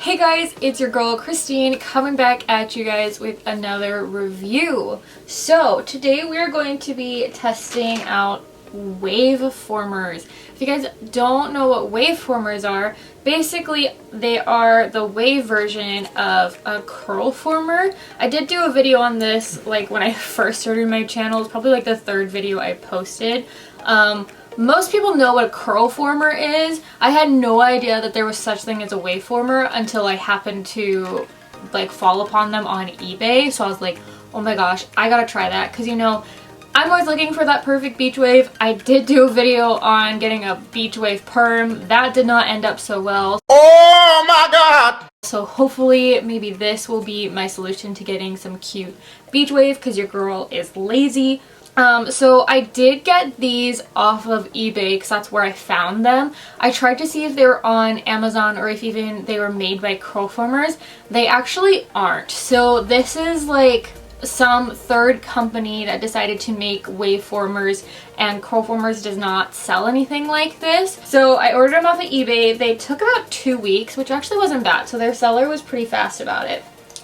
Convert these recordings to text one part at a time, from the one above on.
Hey guys, it's your girl Christine coming back at you guys with another review. So today we're going to be testing out Waveformers. If you guys don't know what Waveformers are, basically they are the wave version of a curl former. I did do a video on this like when I first started my channel. It's probably like the third video I posted. Most people know what a curl former is. I had no idea that there was such thing as a waveformer until I happened to like fall upon them on eBay. So I was like, oh my gosh, I gotta try that, because you know, I'm always looking for that perfect beach wave. I did do a video on getting a beach wave perm. That did not end up so well. Oh my god! So hopefully maybe this will be my solution to getting some cute beach wave, because your girl is lazy. So I did get these off of eBay because that's where I found them. I tried to see if they were on Amazon or if even they were made by curl formers. They actually aren't. So this is like some third company that decided to make waveformers, and curl formers does not sell anything like this. So I ordered them off of eBay. They took about 2 weeks, which actually wasn't bad. So their seller was pretty fast about it.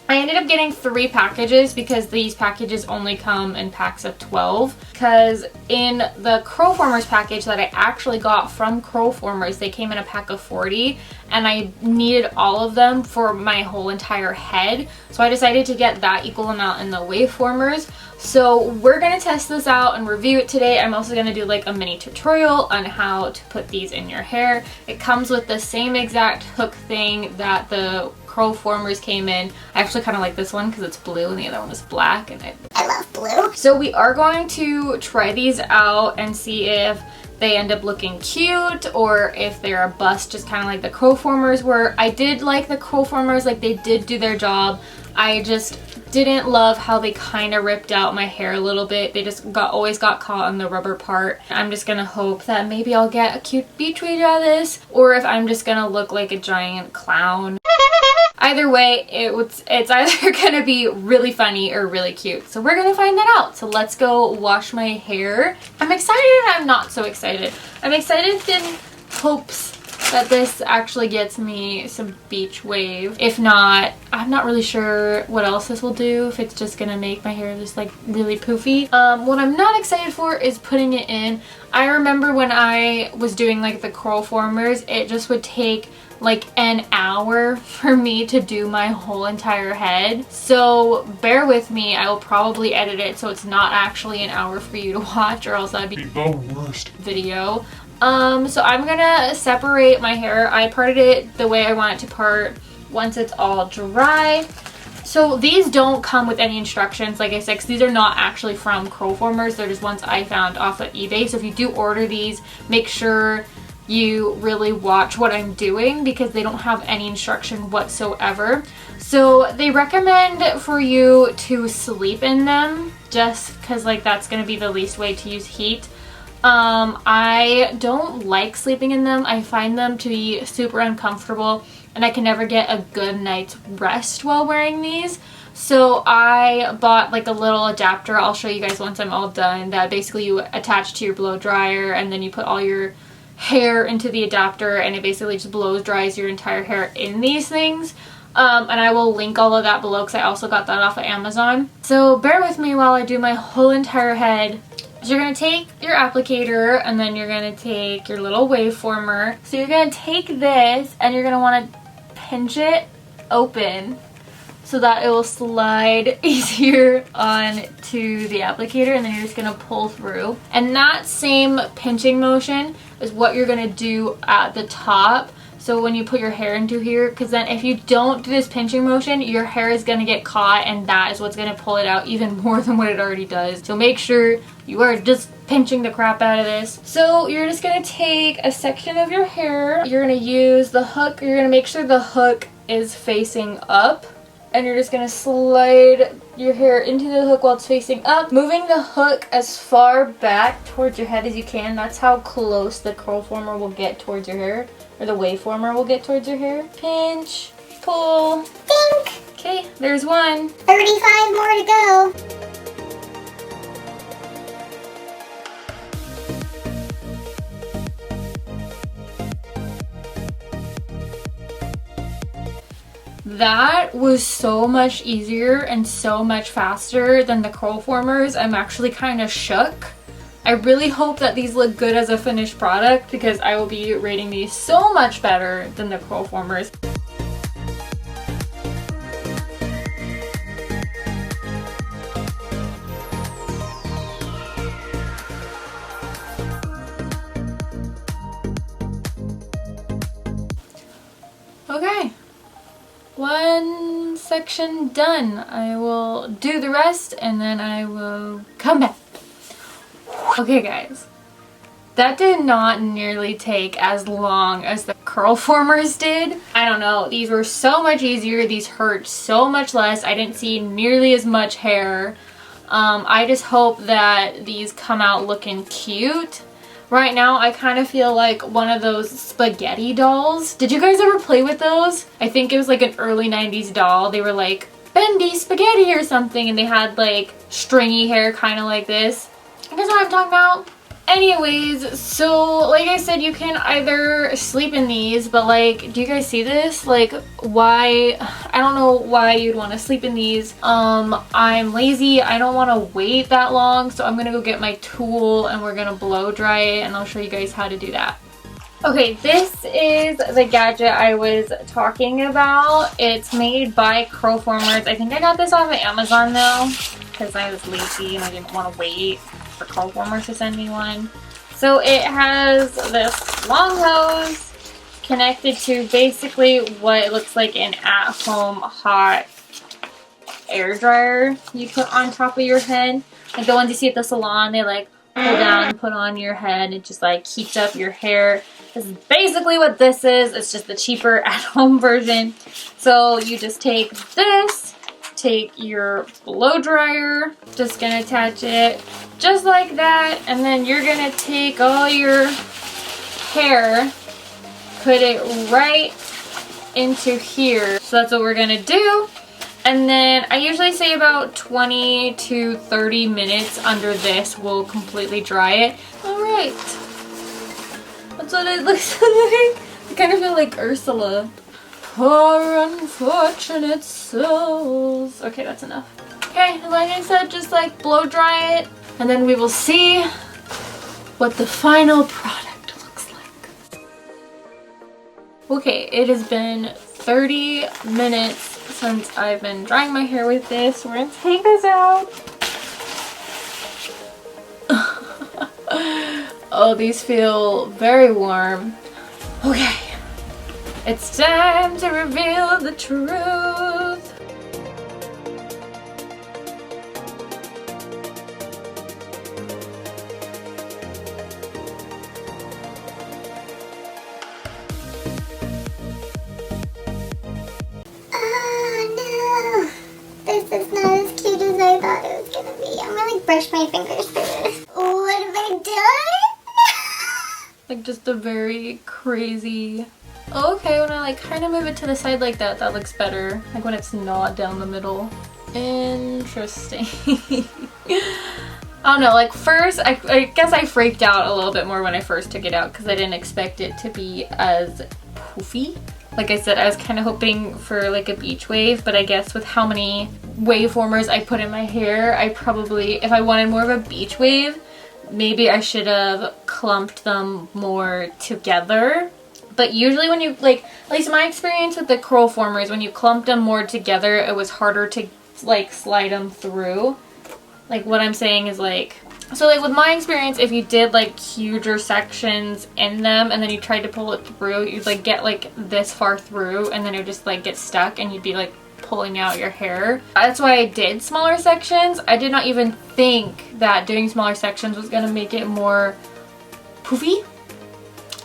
I ended up getting 3 packages because these packages only come in packs of 12. Because in the curl formers package that I actually got from curl formers, they came in a pack of 40 and I needed all of them for my whole entire head. So I decided to get that equal amount in the waveformers. So we're going to test this out and review it today. I'm also going to do like a mini tutorial on how to put these in your hair. It comes with the same exact hook thing that the curl formers came in. I actually kind of like this one because it's blue and the other one is black, and I love blue. So we are going to try these out and see if they end up looking cute or if they're a bust, just kind of like the curl formers were. I did like the curl formers, like they did do their job. I just didn't love how they kind of ripped out my hair a little bit. They just always got caught on the rubber part. I'm just gonna hope that maybe I'll get a cute beach wave out of this, or if I'm just gonna look like a giant clown. Either way, it's either gonna be really funny or really cute. So we're gonna find that out. So let's go wash my hair. I'm excited and I'm not so excited. I'm excited in hopes that this actually gets me some beach wave. If not, I'm not really sure what else this will do, if it's just gonna make my hair just like really poofy. What I'm not excited for is putting it in. I remember when I was doing like the curl formers, it just would take like an hour for me to do my whole entire head. So bear with me, I will probably edit it so it's not actually an hour for you to watch, or else that'd be the worst video. So I'm gonna separate my hair. I parted it the way I want it to part once it's all dry. So these don't come with any instructions, like I said, because these are not actually from curl formers. They're just ones I found off of eBay. So if you do order these, make sure you really watch what I'm doing, because they don't have any instruction whatsoever. So they recommend for you to sleep in them, just because like that's going to be the least way to use heat. I don't like sleeping in them. I find them to be super uncomfortable and I can never get a good night's rest while wearing these. So I bought like a little adapter. I'll show you guys once I'm all done, that basically you attach to your blow dryer and then you put all your hair into the adapter and it basically just blows dries your entire hair in these things. And I will link all of that below because I also got that off of Amazon. So bear with me while I do my whole entire head. So you're going to take your applicator and then you're going to take your little waveformer. So you're going to take this and you're going to want to pinch it open so that it will slide easier onto the applicator, and then you're just going to pull through. And that same pinching motion is what you're going to do at the top. So when you put your hair into here, because then if you don't do this pinching motion, your hair is going to get caught, and that is what's going to pull it out even more than what it already does. So make sure you are just pinching the crap out of this. So you're just going to take a section of your hair. You're going to use the hook. You're going to make sure the hook is facing up. And you're just going to slide your hair into the hook while it's facing up, moving the hook as far back towards your head as you can. That's how close the curl former will get towards your hair, or the waveformer will get towards your hair. Pinch, pull, dink. Okay, there's one. 35 more to go. That was so much easier and so much faster than the curl formers. I'm actually kind of shook. I really hope that these look good as a finished product because I will be rating these so much better than the curl formers. Okay. One section done. I will do the rest and then I will come back. Okay guys, that did not nearly take as long as the curl formers did. I don't know, these were so much easier, these hurt so much less, I didn't see nearly as much hair. I just hope that these come out looking cute. Right now, I kind of feel like one of those spaghetti dolls. Did you guys ever play with those? I think it was like an early 90s doll. They were like bendy spaghetti or something and they had like stringy hair kind of like this. You guys know what I'm talking about? Anyways, so like I said, you can either sleep in these, but like, do you guys see this? Like, why? I don't know why you'd want to sleep in these. I'm lazy. I don't want to wait that long, so I'm gonna go get my tool and we're gonna blow dry it and I'll show you guys how to do that. Okay, this is the gadget I was talking about. It's made by Curl Formers. I think I got this off of Amazon though, because I was lazy and I didn't want to wait for Curl Formers to send me one. So it has this long hose connected to basically what looks like an at-home hot air dryer you put on top of your head. Like the ones you see at the salon, they like pull down and put on your head. It just like heats up your hair. This is basically what this is. It's just the cheaper at-home version. So you just take this, take your blow dryer, just gonna attach it just like that, and then you're gonna take all your hair, put it right into here. So that's what we're gonna do. And then I usually say about 20 to 30 minutes under this will completely dry it. Alright. That's what it looks like. I kind of feel like Ursula. Poor unfortunate souls. Okay, that's enough. Okay, like I said, just like blow dry it. And then we will see what the final product looks like. Okay, it has been 30 minutes since I've been drying my hair with this. We're gonna take this out. Oh, these feel very warm. Okay, it's time to reveal the truth. This is not as cute as I thought it was gonna be. I'm gonna brush my fingers through this. What have I done? Like just a very crazy... Oh, okay, when I like kind of move it to the side like that, that looks better. Like when it's not down the middle. Interesting. I don't know, like first, I guess I freaked out a little bit more when I first took it out because I didn't expect it to be as poofy. Like I said, I was kind of hoping for like a beach wave, but I guess with how many waveformers I put in my hair, I probably, if I wanted more of a beach wave, maybe I should have clumped them more together. But usually when you, like, at least my experience with the curl formers, when you clumped them more together, it was harder to like slide them through. Like what I'm saying is like, so like with my experience, if you did like huger sections in them and then you tried to pull it through, you'd like get like this far through and then it would just like get stuck and you'd be like pulling out your hair. That's why I did smaller sections. I did not even think that doing smaller sections was gonna make it more poofy.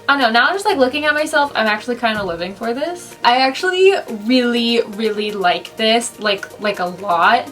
I don't know, now I'm just like looking at myself, I'm actually kind of living for this. I actually really like this, like a lot.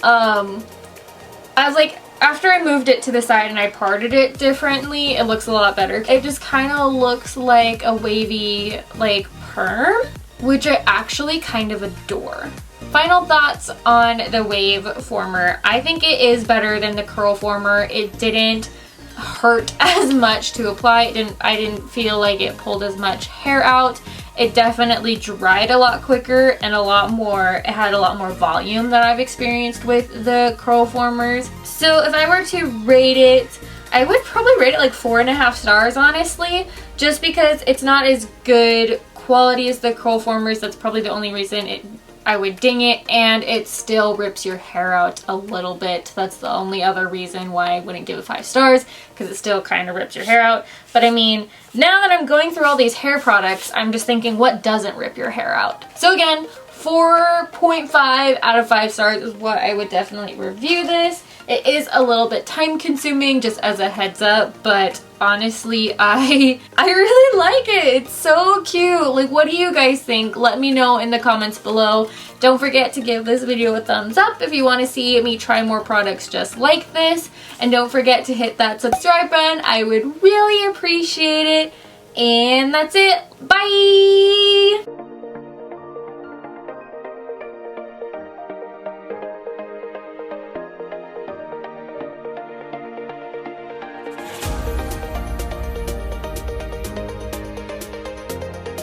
I was like, after I moved it to the side and I parted it differently, it looks a lot better. It just kind of looks like a wavy, like, perm, which I actually kind of adore. Final thoughts on the Waveformer. I think it is better than the Curl Former. It didn't hurt as much to apply. I didn't feel like it pulled as much hair out. it definitely dried a lot quicker and it had a lot more volume than I've experienced with the curl formers. So if I were to rate it, I would probably rate it like 4.5 stars, honestly, just because it's not as good quality as the curl formers. That's probably the only reason I would ding it, and it still rips your hair out a little bit. That's the only other reason why I wouldn't give it 5 stars, because it still kind of rips your hair out. But I mean, now that I'm going through all these hair products, I'm just thinking, what doesn't rip your hair out? So again, 4.5 out of 5 stars is what I would definitely review this. It is a little bit time consuming, just as a heads up, but honestly, I really like it. It's so cute. Like, what do you guys think? Let me know in the comments below. Don't forget to give this video a thumbs up if you want to see me try more products just like this. And don't forget to hit that subscribe button. I would really appreciate it. And that's it. Bye!